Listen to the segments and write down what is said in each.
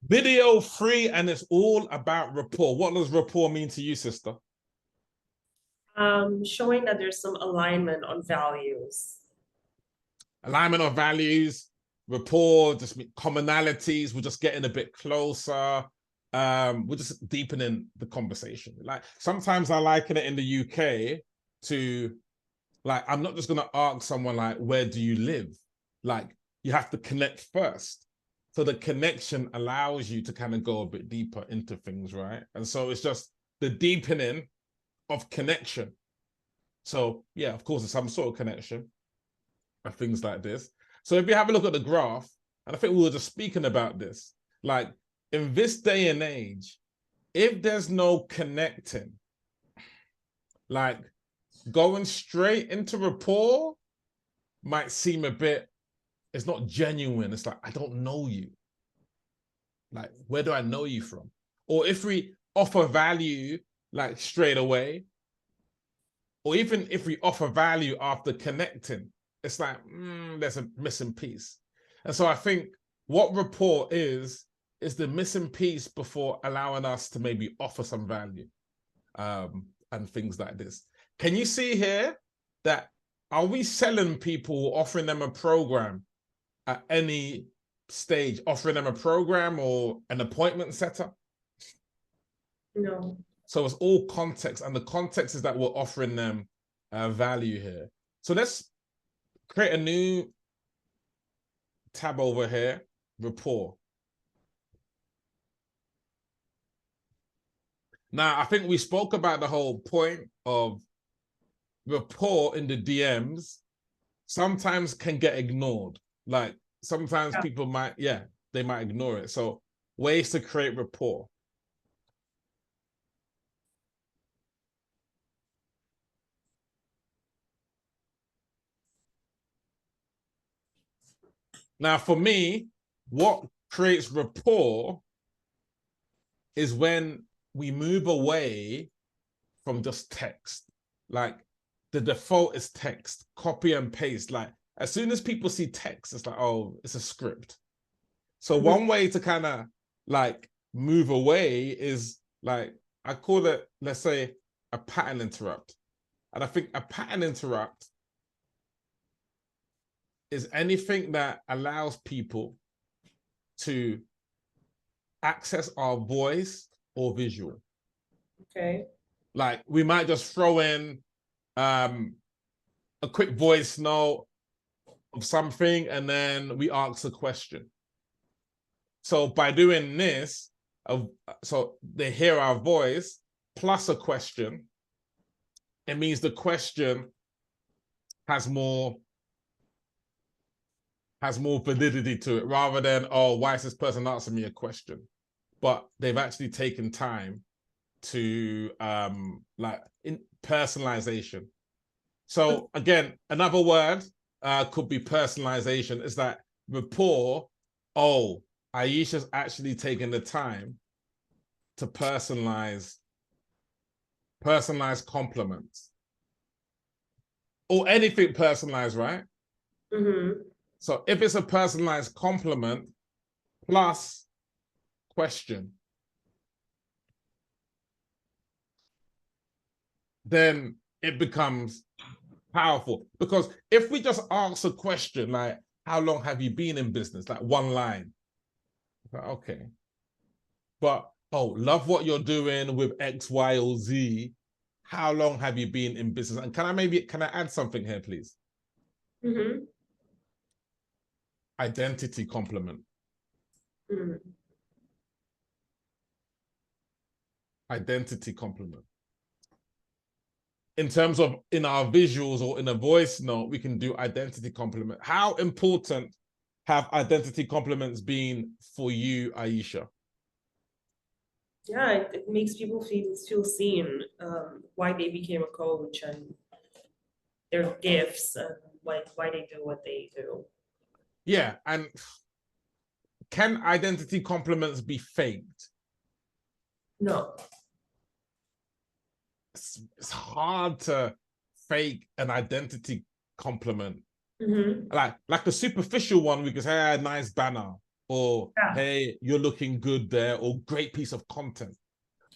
Video free, and it's all about rapport. What does rapport mean to you, sister? Showing that there's some alignment on values. Alignment of values, rapport, just commonalities. We're just getting a bit closer. We're just deepening the conversation. Like sometimes I liken it in the UK to, like, I'm not just gonna ask someone like, where do you live? Like, you have to connect first. So the connection allows you to kind of go a bit deeper into things, right? And so it's just the deepening of connection. So yeah, of course, there's some sort of connection and things like this. So if you have a look at the graph, and I think we were just speaking about this, like in this day and age, if there's no connecting, like going straight into rapport might seem a bit, it's not genuine. It's like, I don't know you. Like, where do I know you from? Or if we offer value like straight away, or even if we offer value after connecting, it's like, there's a missing piece. And so I think what rapport is the missing piece before allowing us to maybe offer some value and things like this. Can you see here that are we selling people, offering them a program at any stage, offering them a program or an appointment setter? No. So it's all context, and the context is that we're offering them value here. So let's create a new tab over here, rapport. Now, I think we spoke about the whole point of rapport in the DMs sometimes can get ignored. Like sometimes people might, they might ignore it. So ways to create rapport. Now, for me, what creates rapport is when we move away from just text. Like the default is text, copy and paste. Like as soon as people see text, it's like, oh, it's a script. So one way to kind of like move away is like, I call it, let's say, a pattern interrupt. And I think a pattern interrupt is anything that allows people to access our voice or visual. Okay. Like we might just throw in a quick voice note of something and then we ask a question. So by doing this, so they hear our voice plus a question, it means the question has more validity to it rather than, oh, why is this person asking me a question? But they've actually taken time to like in personalization. So again, another word could be personalization. Is that rapport? Oh, Aisha's actually taking the time to personalize compliments or anything personalized, right? So if it's a personalized compliment plus question, then it becomes powerful. Because if we just ask a question like, how long have you been in business? Like one line. Okay. But, oh, love what you're doing with X, Y, or Z. How long have you been in business? And can I add something here, please? Identity compliment. Identity compliment. In terms of in our visuals or in a voice note, we can do identity compliment. How important have identity compliments been for you, Aisha? Yeah, it makes people feel seen, why they became a coach and their gifts and why they do what they do. Yeah, and can identity compliments be faked? No. It's hard to fake an identity compliment. Like a superficial one, we could say, nice banner. or hey, you're looking good there, or great piece of content.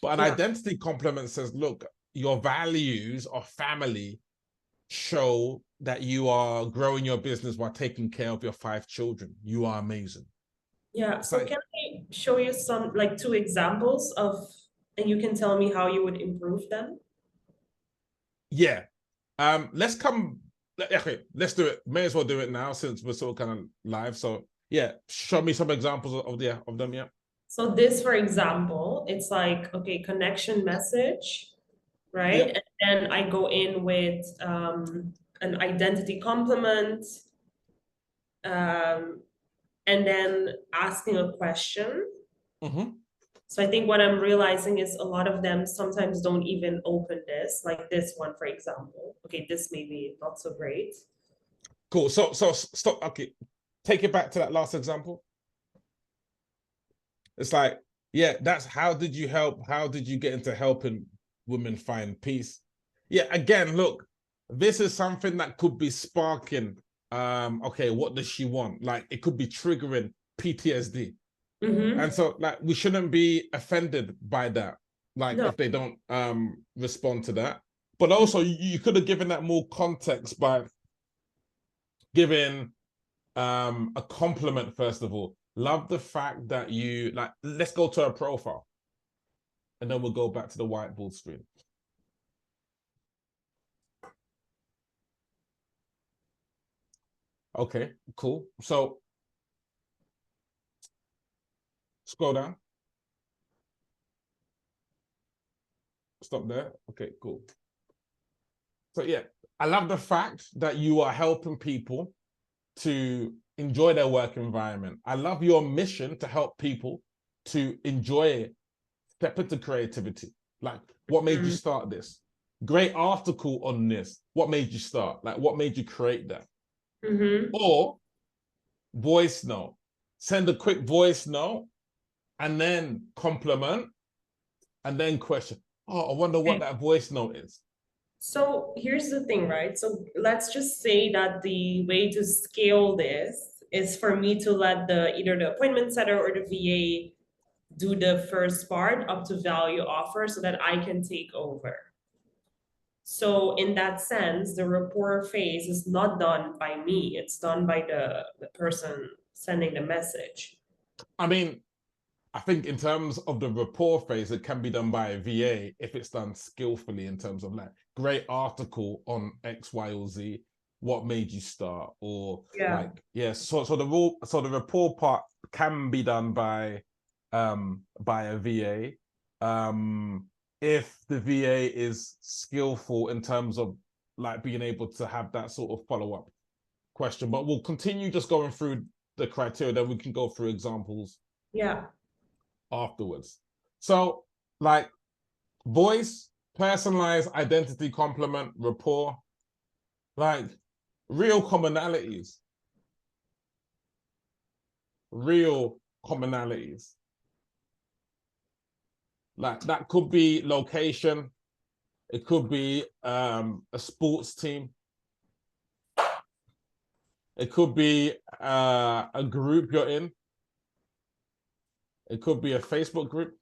But an identity compliment says, look, your values of family show that you are growing your business while taking care of your 5 children. You are amazing. Yeah. So can I show you some, like 2 examples of, and you can tell me how you would improve them? Yeah. Let's come. Okay, let's do it. May as well do it now since we're sort of kind of live. So yeah, show me some examples of them. Yeah. So this, for example, it's like, okay, connection message, right? Yep. And then I go in with an identity compliment, and then asking a question. Mm-hmm. So I think what I'm realizing is a lot of them sometimes don't even open this, like this one, for example. Okay, this may be not so great. Cool. So stop. Okay, take it back to that last example. It's like, yeah, that's how did you help? How did you get into helping women find peace? Yeah, again, look, this is something that could be sparking. Okay, what does she want? Like, it could be triggering PTSD. Mm-hmm. And so, like, we shouldn't be offended by that. Like, No. if they don't respond to that. But also, you could have given that more context by giving a compliment, first of all. Love the fact that you, like, let's go to her profile. And then we'll go back to the whiteboard screen. Okay, cool. So scroll down. Stop there. Okay, cool. So yeah, I love the fact that you are helping people to enjoy their work environment. I love your mission to help people to enjoy it, step into creativity. Like, what made you start this? Great article on this. What made you start? Like, what made you create that? Mm-hmm. Or voice note. Send a quick voice note and then compliment and then question. Oh, I wonder what that voice note is. So here's the thing, right? So let's just say that the way to scale this is for me to let the either the appointment setter or the VA do the first part up to value offer so that I can take over. So in that sense, the rapport phase is not done by me, it's done by the person sending the message. I mean, I think in terms of the rapport phase, it can be done by a VA if it's done skillfully in terms of like great article on X, Y, or Z. What made you start? Or like, yeah, so the rapport part can be done by a VA. If the VA is skillful in terms of like being able to have that sort of follow-up question. But we'll continue just going through the criteria, then we can go through examples afterwards. So, like, voice, personalized identity compliment, rapport, like real commonalities. Real commonalities. Like, that could be location, it could be a sports team, it could be a group you're in, it could be a Facebook group.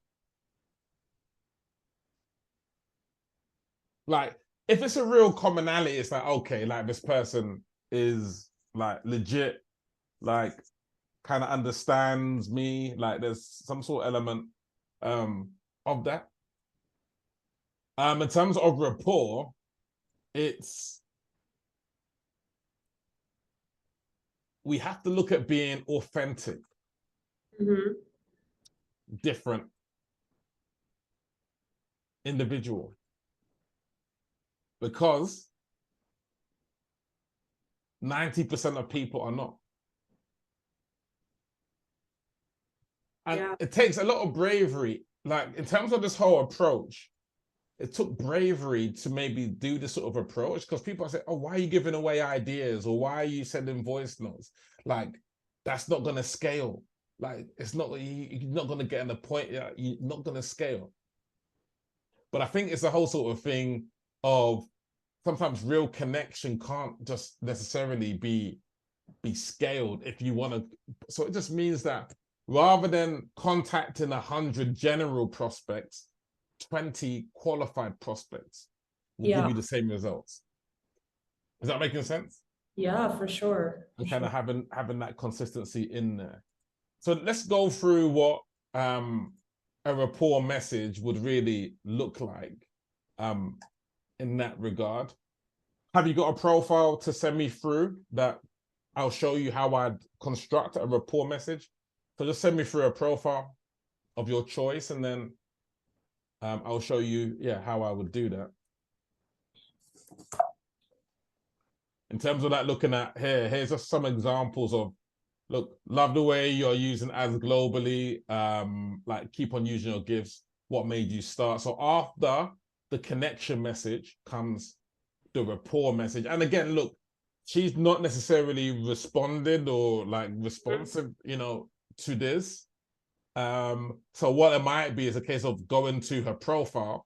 Like, if it's a real commonality, it's like, okay, like this person is like legit, like kind of understands me, like there's some sort of element of that. In terms of rapport, it's we have to look at being authentic, different individual, because 90% of people are not. And it takes a lot of bravery. Like, in terms of this whole approach, it took bravery to maybe do this sort of approach, because people say, oh, why are you giving away ideas? Or why are you sending voice notes? Like, that's not going to scale. Like, it's not, you're not going to get an point. You're not going to scale. But I think it's a whole sort of thing of sometimes real connection can't just necessarily be be scaled if you want to. So it just means that rather than contacting 100 general prospects, 20 qualified prospects will give Yeah. you the same results. Is that making sense? Yeah, for sure. And For kind sure. of having that consistency in there. So let's go through what a rapport message would really look like in that regard. Have you got a profile to send me through that I'll show you how I'd construct a rapport message? So just send me through a profile of your choice, and then I'll show you, yeah, how I would do that. In terms of that, looking at here's just some examples of, look, love the way you're using as globally, like keep on using your gifts. What made you start? So after the connection message comes the rapport message. And again, look, she's not necessarily responded or like responsive, to this. So what it might be is a case of going to her profile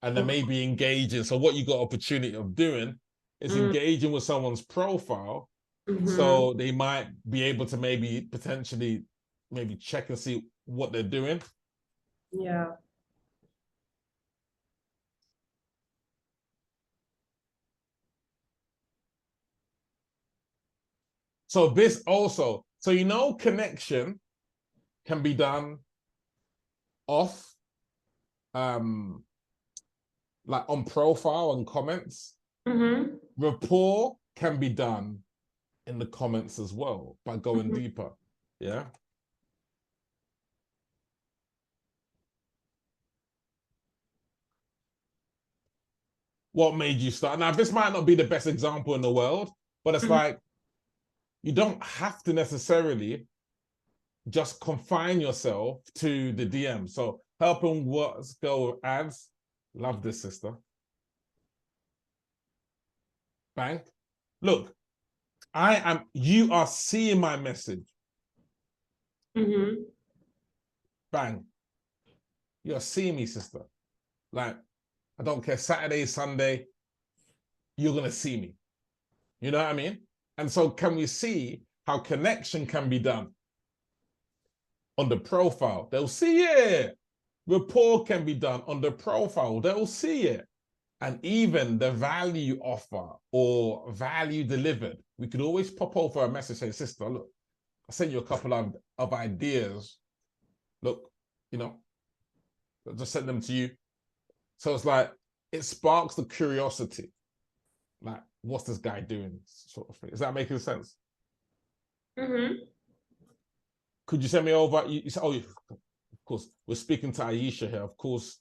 and then maybe engaging. So what you got opportunity of doing is engaging with someone's profile. So they might be able to maybe potentially maybe check and see what they're doing. Yeah. So this also, so connection can be done off, like on profile and comments. Rapport can be done in the comments as well by going deeper. Yeah. What made you start? Now, this might not be the best example in the world, but it's like you don't have to necessarily just confine yourself to the DM. So helping what's go ads. Love this, sister. Bang. Look, you are seeing my message. Bang. You're seeing me, sister. Like, I don't care, Saturday, Sunday, you're going to see me. You know what I mean? And so can we see how connection can be done on the profile? They'll see it. Rapport can be done on the profile. They'll see it. And even the value offer or value delivered. We could always pop over a message saying, sister, look, I sent you a couple of ideas. Look, I'll just send them to you. So it's like, it sparks the curiosity. Like, what's this guy doing? Sort of thing. Is that making sense? Could you send me over? You said, oh, of course, we're speaking to Aisha here. Of course,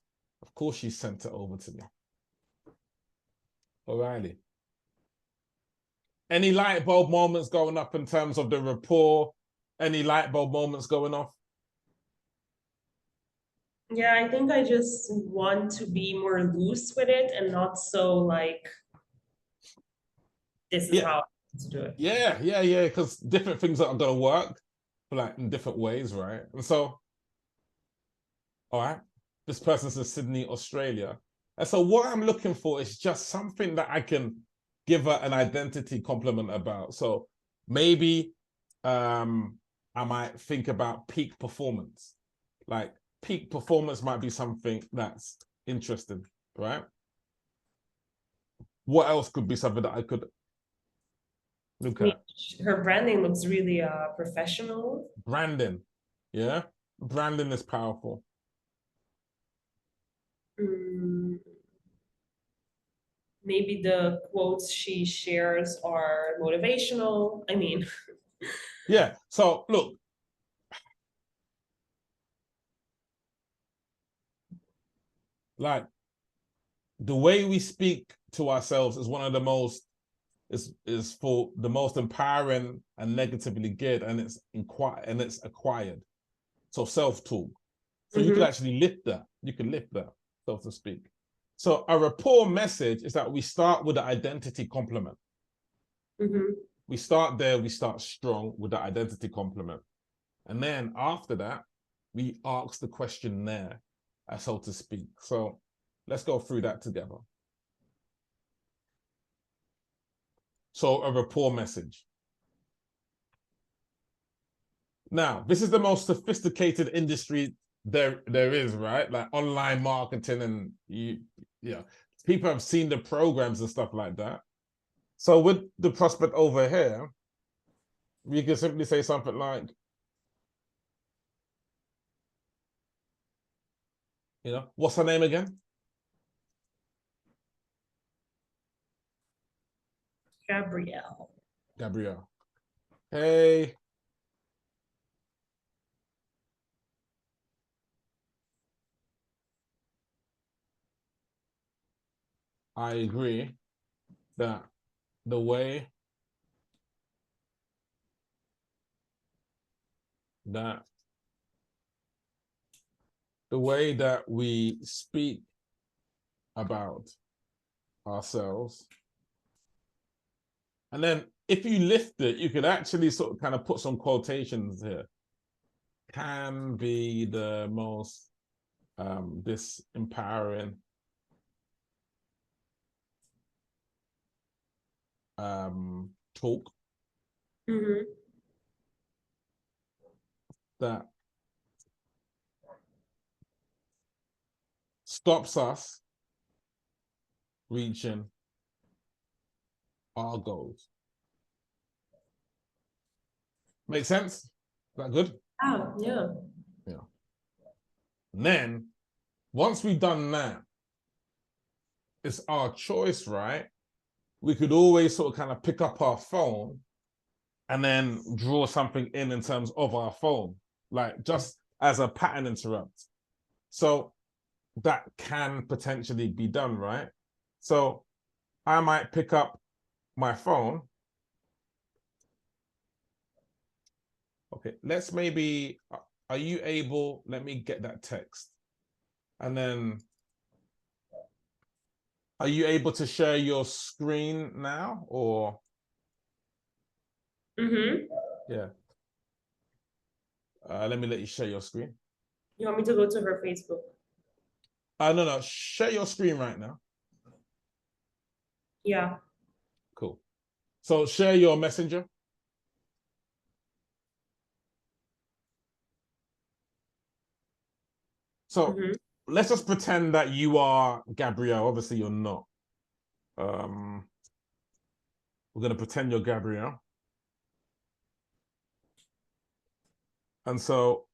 she sent it over to me. O'Reilly. Any light bulb moments going up in terms of the rapport? Any light bulb moments going off? Yeah, I think I just want to be more loose with it and not so like this is how I want to do it. Yeah. Because different things are gonna work, but like in different ways, right? And so, all right, this person's in Sydney, Australia. And so what I'm looking for is just something that I can give her an identity compliment about. So maybe I might think about peak performance. Like peak performance might be something that's interesting, right? What else could be something that I could look I mean, at? her branding looks really professional. Branding. Yeah. Branding is powerful. Maybe the quotes she shares are motivational. I mean, Yeah. So look, like the way we speak to ourselves is one of the most is for the most empowering and negatively geared, and it's acquired. So self-talk. So you can actually lift that. You can lift that, so to speak. So a rapport message is that we start with the identity compliment. We start there, we start strong with the identity compliment. And then after that, we ask the question there, so to speak. So let's go through that together. So a rapport message. Now, this is the most sophisticated industry there is, right? Like online marketing, and people have seen the programs and stuff like that. So with the prospect over here, we can simply say something like, what's her name again? Gabrielle. Gabrielle. Hey. I agree that the way that we speak about ourselves, and then if you lift it, you could actually sort of kind of put some quotations here, can be the most disempowering talk that stops us reaching our goals. Make sense? Is that good? Oh, yeah. Yeah. And then once we've done that, it's our choice, right? We could always sort of kind of pick up our phone and then draw something in terms of our phone, like just as a pattern interrupt. So that can potentially be done, right? So I might pick up my phone. Okay, let's maybe, are you able, let me get that text. And then, are you able to share your screen now or? Yeah. Let me let you share your screen. You want me to go to her Facebook? No, share your screen right now. Yeah. Cool. So share your messenger. So let's just pretend that you are Gabrielle. Obviously, you're not. We're going to pretend you're Gabrielle. And so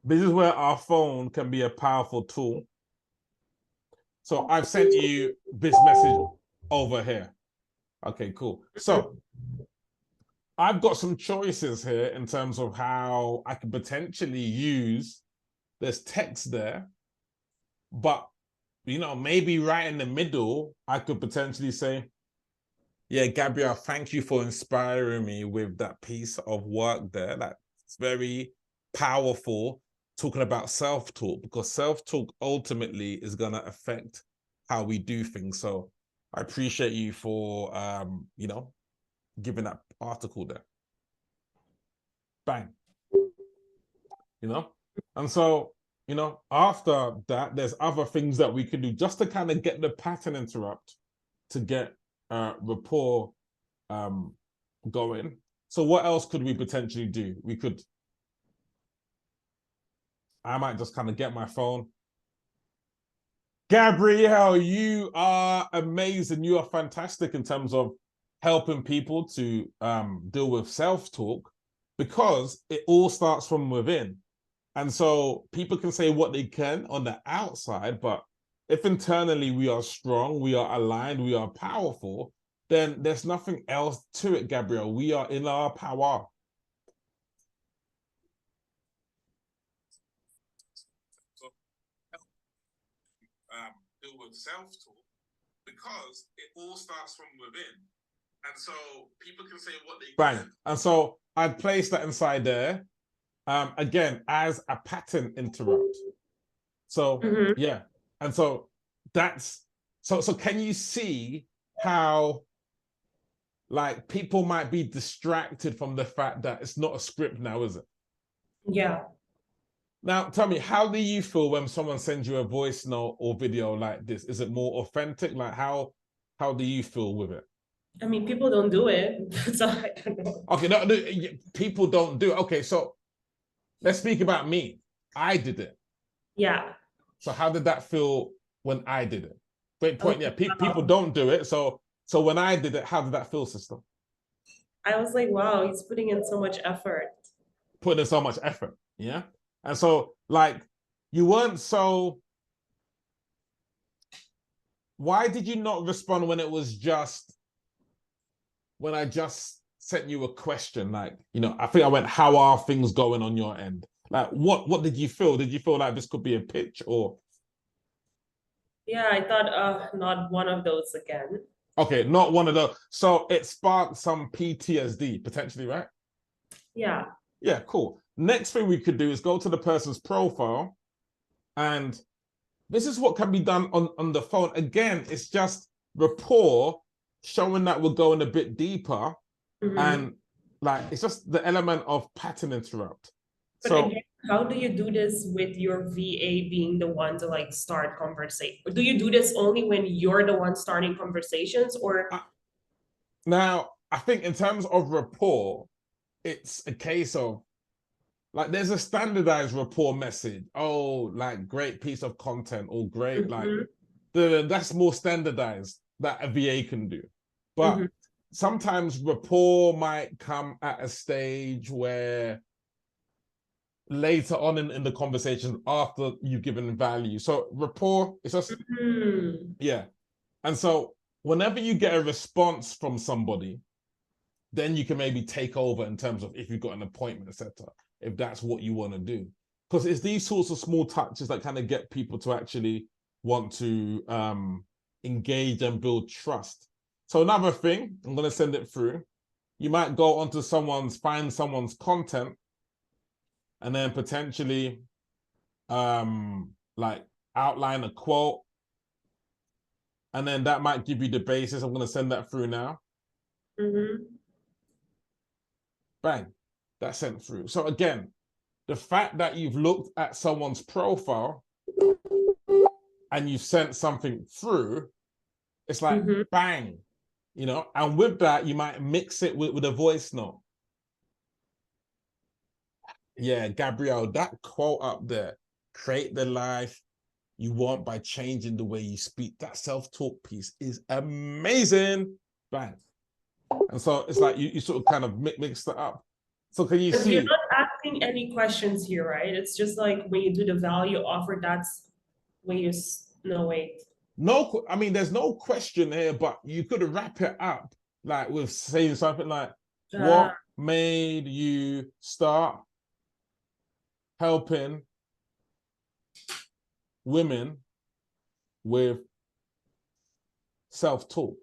this is where our phone can be a powerful tool. So I've sent you this message over here. Okay, cool. So I've got some choices here in terms of how I could potentially use, there's text there, but maybe right in the middle, I could potentially say, yeah, Gabrielle, thank you for inspiring me with that piece of work there. That's very powerful, talking about self-talk, because self-talk ultimately is going to affect how we do things. So I appreciate you for, giving that article there. Bang. And so, after that, there's other things that we can do just to kind of get the pattern interrupt, to get rapport going. So what else could we potentially do? I might just kind of get my phone. Gabrielle, you are amazing. You are fantastic in terms of helping people to deal with self-talk, because it all starts from within. And so people can say what they can on the outside, but if internally we are strong, we are aligned, we are powerful, then there's nothing else to it, Gabrielle. We are in our power. Deal with self-talk, because it all starts from within. And so people can say what they can. And so I'd place that inside there, again, as a pattern interrupt. So yeah. And so that's, so can you see how like people might be distracted from the fact that it's not a script now, is it? Yeah. Now, tell me, how do you feel when someone sends you a voice note or video like this? Is it more authentic? Like how do you feel with it? I mean, people don't do it, so I don't know. Okay, no, people don't do it. Okay, so let's speak about me. I did it. Yeah. So how did that feel when I did it? Great point. Okay. Yeah, people don't do it. So when I did it, how did that feel, sister? I was like, wow, he's putting in so much effort. Putting in so much effort. Yeah. And so, like, you weren't so. Why did you not respond when it was just when I just sent you a question? Like, I think I went, "How are things going on your end?" Like, what did you feel? Did you feel like this could be a pitch or? Yeah, I thought, not one of those again. Okay, not one of those. So it sparked some PTSD potentially, right? Yeah. Yeah, cool. Next thing we could do is go to the person's profile, and this is what can be done on the phone. Again, it's just rapport, showing that we're going a bit deeper, and like it's just the element of pattern interrupt. But So again, how do you do this with your VA being the one to like start conversation? Do you do this only when you're the one starting conversations, or now I think in terms of rapport, it's a case of like there's a standardized rapport message. Oh, like great piece of content or great like that's more standardized that a VA can do. But sometimes rapport might come at a stage where later on in the conversation after you've given value. So rapport is just yeah. And so whenever you get a response from somebody, then you can maybe take over in terms of if you've got an appointment, etc. If that's what you want to do. Because it's these sorts of small touches that kind of get people to actually want to engage and build trust. So another thing, I'm going to send it through. You might go onto find someone's content, and then potentially like outline a quote, and then that might give you the basis. I'm going to send that through now. Bang, that's sent through. So again, the fact that you've looked at someone's profile and you've sent something through, it's like bang, and with that, you might mix it with a voice note. Yeah, Gabrielle, that quote up there, create the life you want by changing the way you speak. That self-talk piece is amazing. Bang. And so it's like you sort of kind of mix that up. So can you see? You're not asking any questions here, right? It's just like when you do the value offer, that's when you no wait. No, I mean, there's no question here, but you could wrap it up like with saying something like, what made you start helping women with self-talk?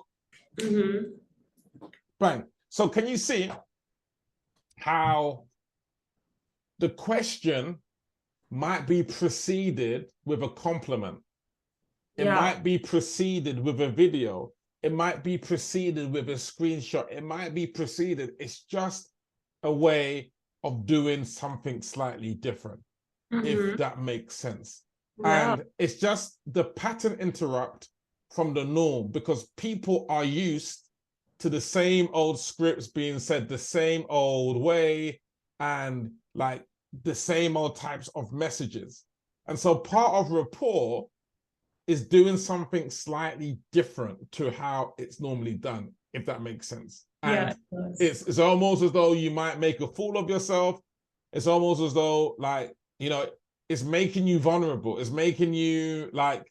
Bang. So can you see how the question might be preceded with a compliment? It might be preceded with a video. It might be preceded with a screenshot. It might be preceded. It's just a way of doing something slightly different, if that makes sense. And it's just the pattern interrupt from the norm because people are used to the same old scripts being said the same old way and like the same old types of messages. And so part of rapport is doing something slightly different to how it's normally done, if that makes sense. And it's almost as though you might make a fool of yourself. It's almost as though like, it's making you vulnerable. It's making you like,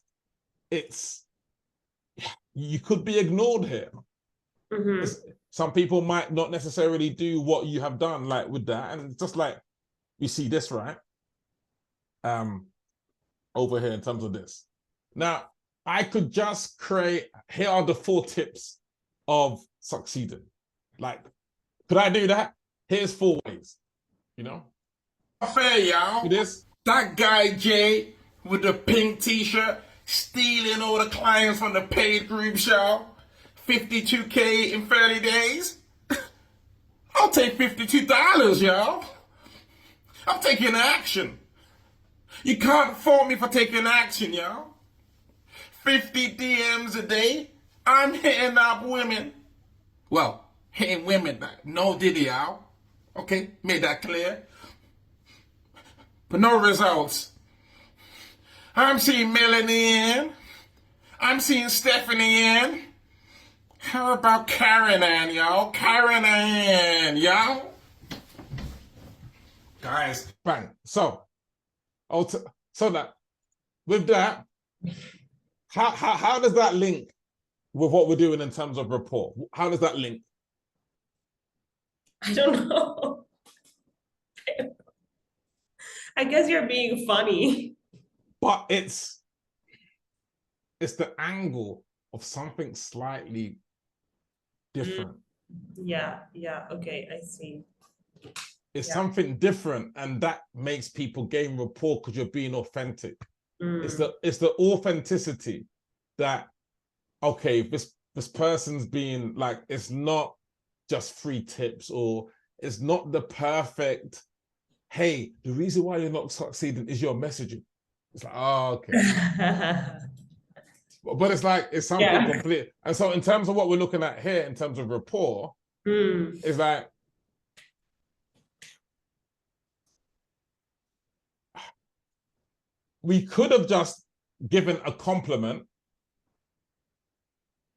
you could be ignored here. Some people might not necessarily do what you have done like with that. And it's just like, you see this, right? Over here in terms of this. Now, I could just create, here are the 4 tips of succeeding. Like, could I do that? Here's 4 ways, Fair, y'all. This. That guy, Jay, with the pink t-shirt, stealing all the clients from the paid group, y'all. 52K in 30 days. I'll take $52, y'all. I'm taking action. You can't fault me for taking action, y'all. 50 DMs a day. I'm hitting up women. Well, hitting women, no diddy, y'all. Okay, made that clear. but no results. I'm seeing Melanie in. I'm seeing Stephanie in. How about Karen Ann, y'all? Karen Ann, y'all? Guys. Bang. So that with that, how does that link with what we're doing in terms of rapport? How does that link? I don't know. I guess you're being funny. But it's the angle of something slightly different. Yeah, okay, I see. It's something different, and that makes people gain rapport because you're being authentic. It's the authenticity that, okay, this person's being like, it's not just free tips, or it's not the perfect, hey, the reason why you're not succeeding is your messaging. It's like, oh, okay. But it's like, it's something complete. And so in terms of what we're looking at here, in terms of rapport, it's like, we could have just given a compliment.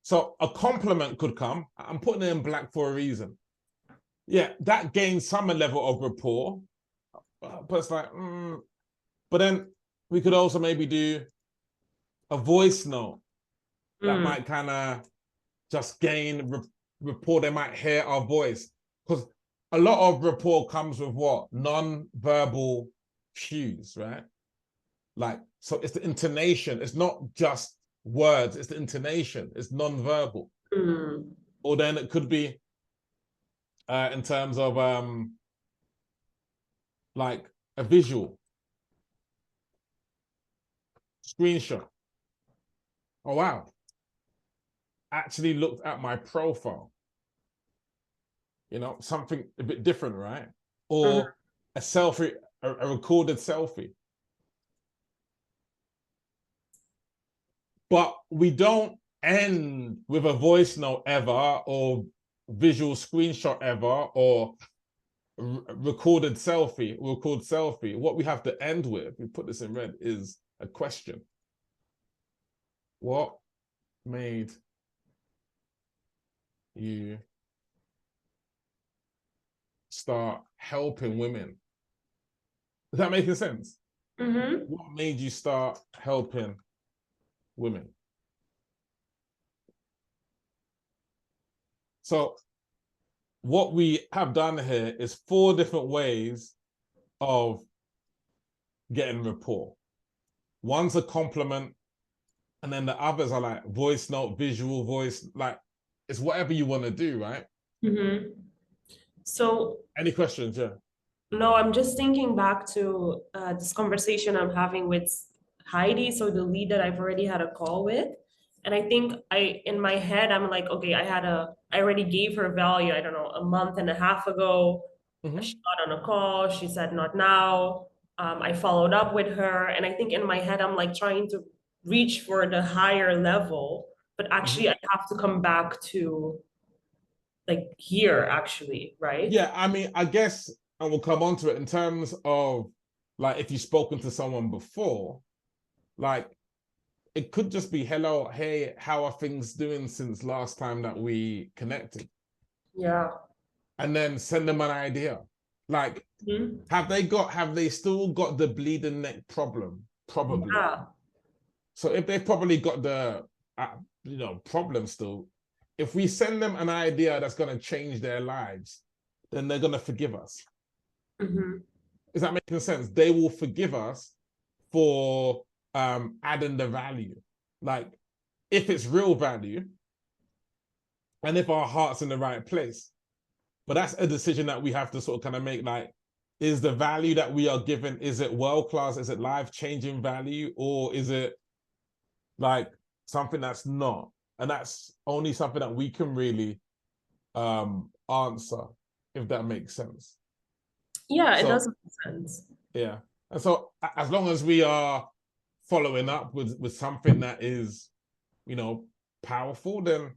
So a compliment could come. I'm putting it in black for a reason. Yeah, that gains some level of rapport. But it's like, but then we could also maybe do a voice note that might kind of just gain rapport. They might hear our voice, because a lot of rapport comes with what? Non-verbal cues, right? Like, so it's the intonation. It's not just words. It's the intonation. It's non-verbal. Or then it could be in terms of like a visual screenshot. Oh, wow. Actually looked at my profile. You know, something a bit different, right? Or a selfie, a recorded selfie. But we don't end with a voice note ever, or visual screenshot ever, or recorded selfie. What we have to end with, we put this in red, is a question. What made you start helping women? Is that making sense? What made you start helping women? So what we have done here is 4 different ways of getting rapport. One's a compliment, and then the others are like voice note, visual voice, like it's whatever you want to do, right? So any questions? Yeah. No, I'm just thinking back to this conversation I'm having with Heidi, so the lead that I've already had a call with. And I think in my head, I'm like, okay, I already gave her value, I don't know, a month and a half ago. She got on a call, she said, not now. I followed up with her. And I think in my head, I'm like trying to reach for the higher level, but actually I have to come back to like here, actually, right? Yeah, I mean, I guess, and we'll come on to it in terms of like, if you've spoken to someone before, like it could just be, hello, hey, how are things doing since last time that we connected? Yeah. And then send them an idea. Like, have they still got the bleeding neck problem? Probably. Yeah. So if they've probably got the problem still, if we send them an idea that's going to change their lives, then they're going to forgive us. Is that making sense? They will forgive us for adding the value. Like, if it's real value, and if our heart's in the right place. But that's a decision that we have to sort of kind of make. Like, is the value that we are given, is it world-class? Is it life-changing value? Or is it like something that's not? And that's only something that we can really answer, if that makes sense. Yeah, it does make sense. Yeah. And so as long as we are following up with something that is, powerful, then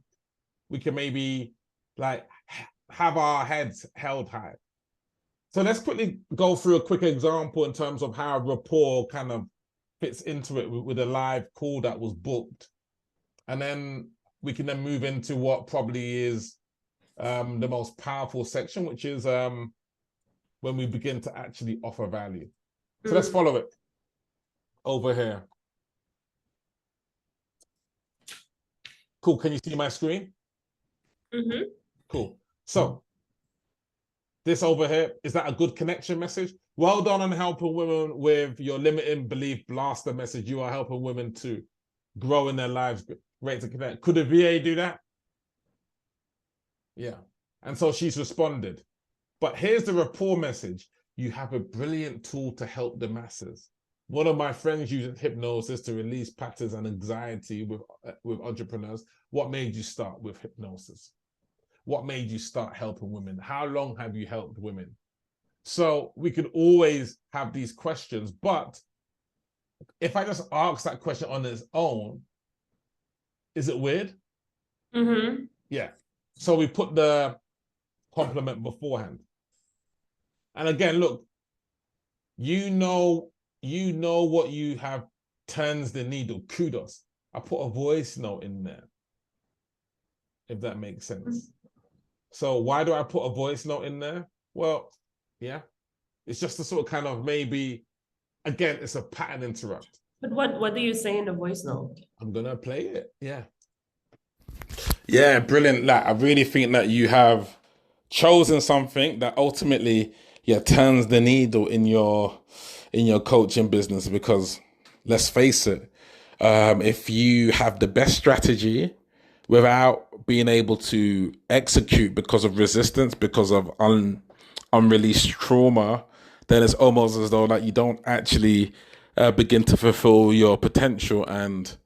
we can maybe like have our heads held high. So let's quickly go through a quick example in terms of how rapport kind of fits into it with a live call that was booked. And then we can then move into what probably is the most powerful section, which is when we begin to actually offer value. So let's follow it over here. Cool. Can you see my screen? Mm-hmm. Cool. So this over here, is that a good connection message? Well done on helping women with your limiting belief blaster message. You are helping women to grow in their lives. Great to connect. Could a VA do that? Yeah. And so she's responded. But here's the rapport message. You have a brilliant tool to help the masses. One of my friends uses hypnosis to release patterns and anxiety with entrepreneurs. What made you start with hypnosis? What made you start helping women? How long have you helped women? So we could always have these questions, but if I just ask that question on its own, is it weird? Mm-hmm. Yeah. So we put the compliment beforehand. And again, look, you know what you have turns the needle. Kudos. I put a voice note in there, if that makes sense. So why do I put a voice note in there? Well, yeah, it's just to sort of kind of maybe, again, it's a pattern interrupt. But what do you say in the voice note? I'm gonna play it. Yeah. Yeah, brilliant. Like, I really think that you have chosen something that ultimately, yeah, turns the needle in your coaching business. Because let's face it, if you have the best strategy without being able to execute because of resistance, because of unreleased trauma, then it's almost as though like you don't actually begin to fulfill your potential, and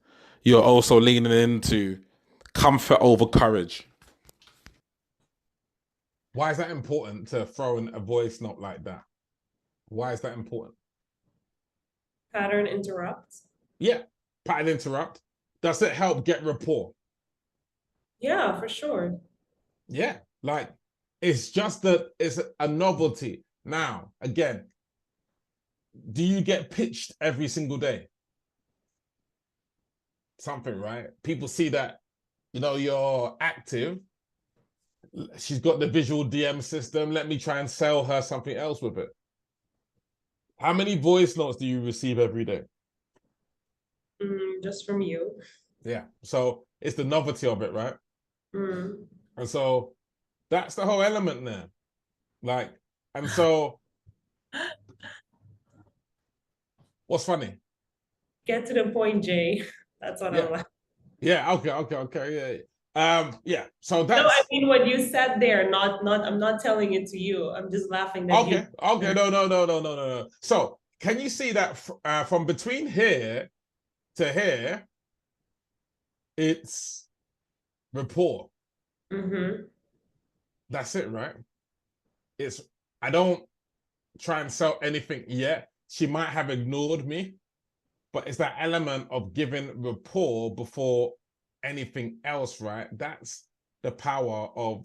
you're also leaning into comfort over courage. Why is that important to throw in a voice note like that? Why is that important? Pattern interrupt. Yeah, pattern interrupt. Does it help get rapport? Yeah, for sure. Yeah, like it's just that it's a novelty. Now, again, do you get pitched every single day? Something, right? People see that, you're active. She's got the visual DM system. Let me try and sell her something else with it. How many voice notes do you receive every day? Just from you. Yeah. So it's the novelty of it, right? Mm. And so that's the whole element there. Like, and so what's funny? Get to the point, Jay. That's what I'm like. Yeah, okay. Yeah. So that's No, I mean what you said there, not I'm not telling it to you. I'm just laughing that okay. No. So can you see that from between here to here, it's rapport. Mm-hmm. That's it, right? I don't try and sell anything yet. She might have ignored me, but it's that element of giving rapport before anything else, right? That's the power of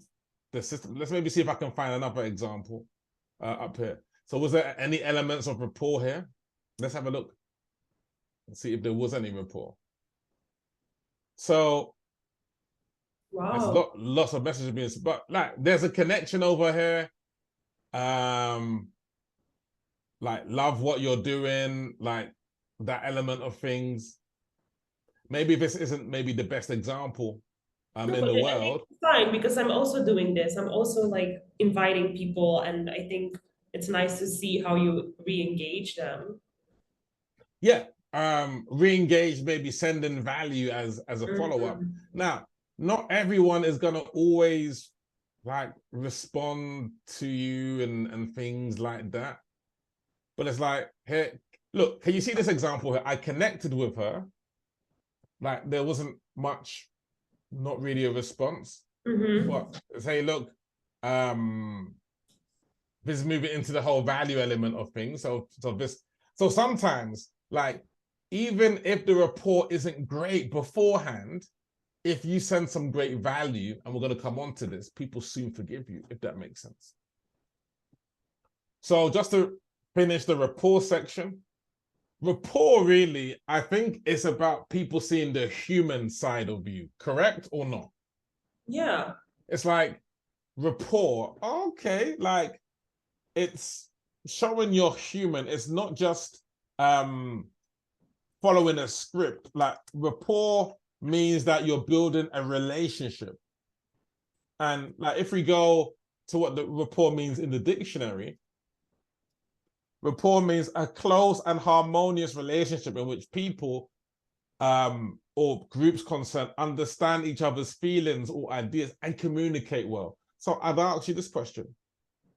the system. Let's maybe see if I can find another example up here. So was there any elements of rapport here? Let's have a look and see if there was any rapport. So there's lots of messages being, but like there's a connection over here. Like love what you're doing, like that element of things. Maybe this isn't maybe the best example in the world. It's fine, because I'm also doing this. I'm also like inviting people, and I think it's nice to see how you re-engage them. Yeah, re-engage, maybe sending value as a follow-up. Now, not everyone is gonna always like respond to you and things like that. But it's like, here, look, can you see this example here? I connected with her. Like there wasn't much, not really a response. But say, look, this is moving into the whole value element of things. So sometimes, like, even if the rapport isn't great beforehand, if you send some great value, and we're going to come on to this, people soon forgive you, if that makes sense. So just to finish the rapport section, rapport really, I think it's about people seeing the human side of you, correct or not? Yeah. It's like rapport, okay, like it's showing you're human. It's not just following a script. Like rapport means that you're building a relationship. And like if we go to what the rapport means in the dictionary, rapport means a close and harmonious relationship in which people or groups concerned understand each other's feelings or ideas and communicate well. So I'd ask you this question.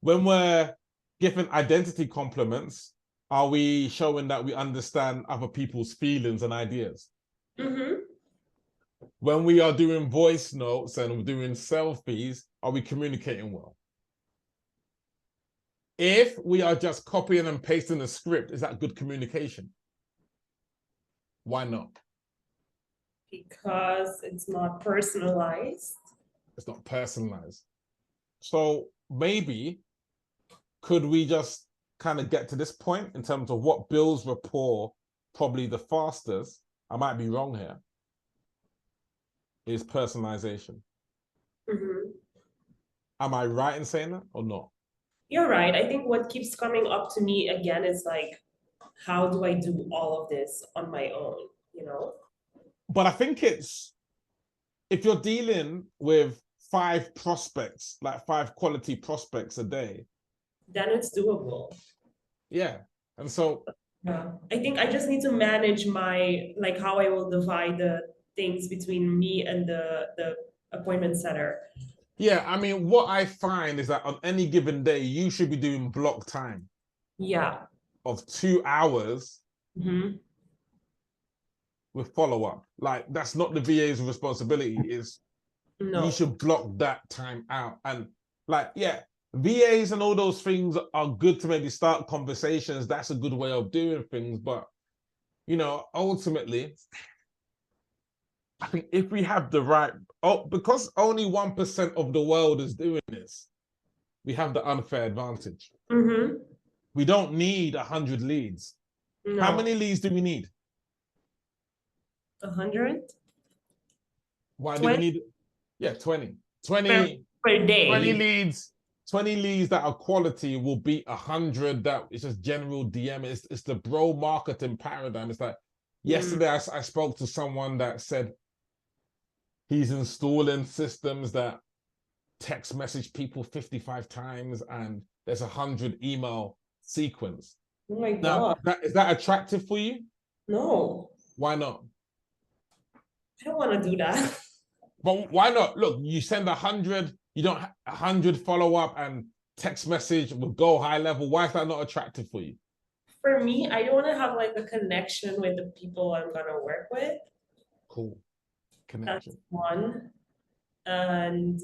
When we're giving identity compliments, are we showing that we understand other people's feelings and ideas? Mm-hmm. When we are doing voice notes and we're doing selfies, are we communicating well? If we are just copying and pasting the script, is that good communication? Why not? Because it's not personalized. It's not personalized. So maybe could we just kind of get to this point in terms of what builds rapport probably the fastest? I might be wrong here. Is personalization. Mm-hmm. Am I right in saying that or not? You're right. I think what keeps coming up to me again is like, how do I do all of this on my own? You know? But I think it's if you're dealing with 5 prospects, like 5 quality prospects a day, Then it's doable. yeah. And so Yeah. I think I just need to manage my like how I will divide the things between me and the appointment setter. yeah, I mean, what I find is that on any given day, you should be doing block time Yeah. of 2 hours Mm-hmm. with follow-up. Like that's not the VA's responsibility, is No. you should block that time out. And like, yeah, VAs and all those things are good to maybe start conversations. That's a good way of doing things. But, you know, ultimately, I think if we have the right, because only 1% of the world is doing this, we have the unfair advantage. Mm-hmm. We don't need 100 leads. No. How many leads do we need? 100? Why do we need? Yeah, 20. 20 per day. 20 leads. 20 leads that are quality will beat 100 that it's just general DM. It's the bro marketing paradigm. It's like yesterday I spoke to someone that said he's installing systems that text message people 55 times and there's 100 email sequence. Oh my Now, God. is that attractive for you? No. Why not? I don't want to do that. But why not? Look, you send 100, you don't 100 follow up and text message with go high level. Why is that not attractive for you? For me, I want to have like a connection with the people I'm gonna work with. Cool. That's Connection. one. And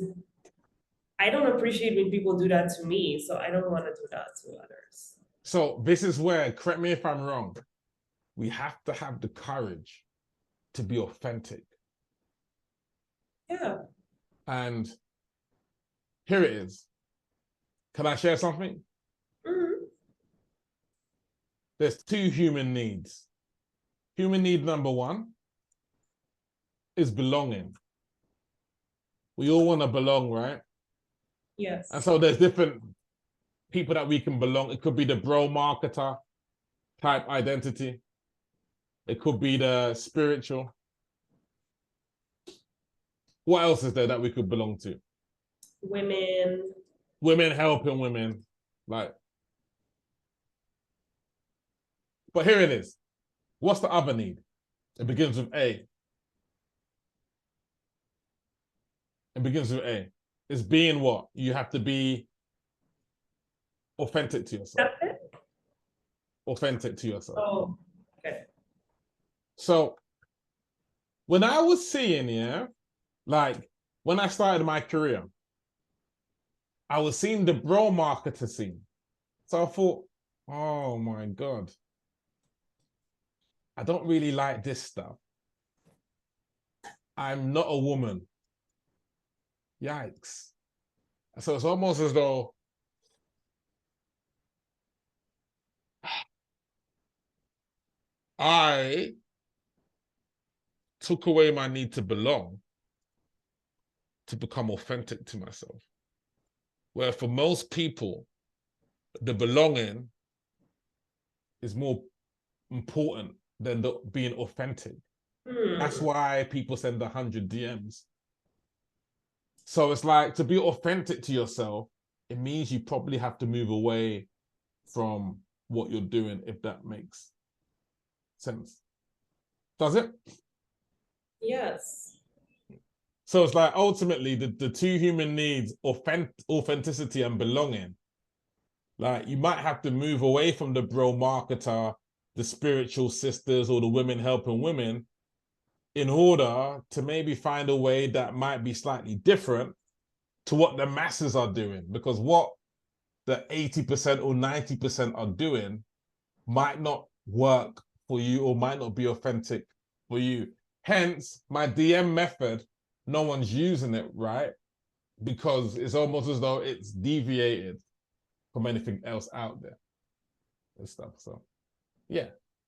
I don't appreciate when people do that to me, so I don't want to do that to others. So this is where, correct me if I'm wrong, we have to have the courage to be authentic. Yeah. And here it is. Can I share something? Mm-hmm. There's 2 human needs. Human need number 1 is belonging. We all want to belong, right? Yes. And so there's different people that we can belong. It could be the bro marketer type identity. It could be the spiritual. What else is there that we could belong to? Women. Women helping women. Like, but here it is. What's the other need? It begins with A. It begins with A. It's being what? You have to be authentic to yourself. That's it? Authentic to yourself. Oh, okay. So when I was seeing, yeah, like when I started my career, I was seeing the bro marketer scene. So I thought, oh my God, I don't really like this stuff. I'm not a woman. Yikes. So it's almost as though I took away my need to belong to become authentic to myself. Where for most people, the belonging is more important than being authentic. That's why people send 100 DMs. So it's like, to be authentic to yourself, it means you probably have to move away from what you're doing, if that makes sense. Does it? Yes. So it's like, ultimately, the two human needs, authenticity and belonging, like, you might have to move away from the bro marketer, the spiritual sisters, or the women helping women, in order to maybe find a way that might be slightly different to what the masses are doing. Because what the 80% or 90% are doing might not work for you or might not be authentic for you. Hence, my DM method, no one's using it, right? Because it's almost as though it's deviated from anything else out there and stuff. So, yeah.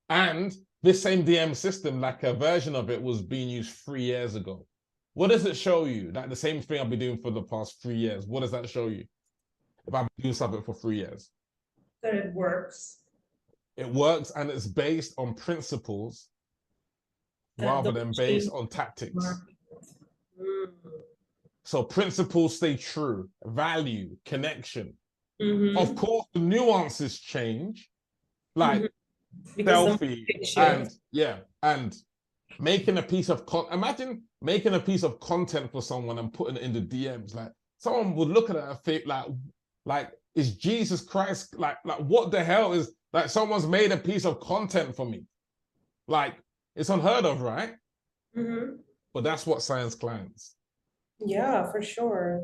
And this same DM system, like a version of it, was being used 3 years ago. What does it show you? Like the same thing I've been doing for the past 3 years. What does that show you? If I've been doing something for 3 years. That it works. It works, and it's based on principles rather than based on tactics. So principles stay true, value, connection. Of course, the nuances change, like selfie and making a piece of imagine making a piece of content for someone and putting it in the DMs. Like, someone would look at it and think, like is Jesus Christ, like what the hell is, like, someone's made a piece of content for me? Like, it's unheard of, right? But that's what science clients. Yeah, for sure.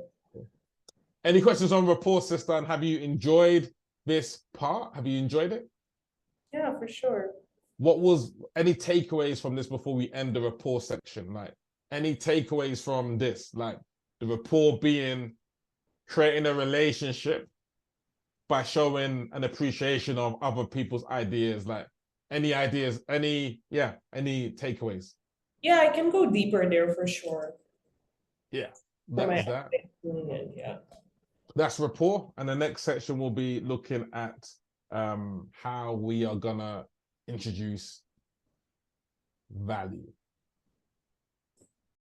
Any questions on Rapport, sister? And have you enjoyed this part? Have you enjoyed it? Yeah, for sure. What was any takeaways from this before we end the Rapport section? Like, any takeaways from this? Like, the Rapport being creating a relationship by showing an appreciation of other people's ideas. Like, any ideas, any takeaways? Yeah, I can go deeper there for sure. Yeah, that's that. Yeah. That's Rapport. And the next section will be looking at how we are gonna introduce value.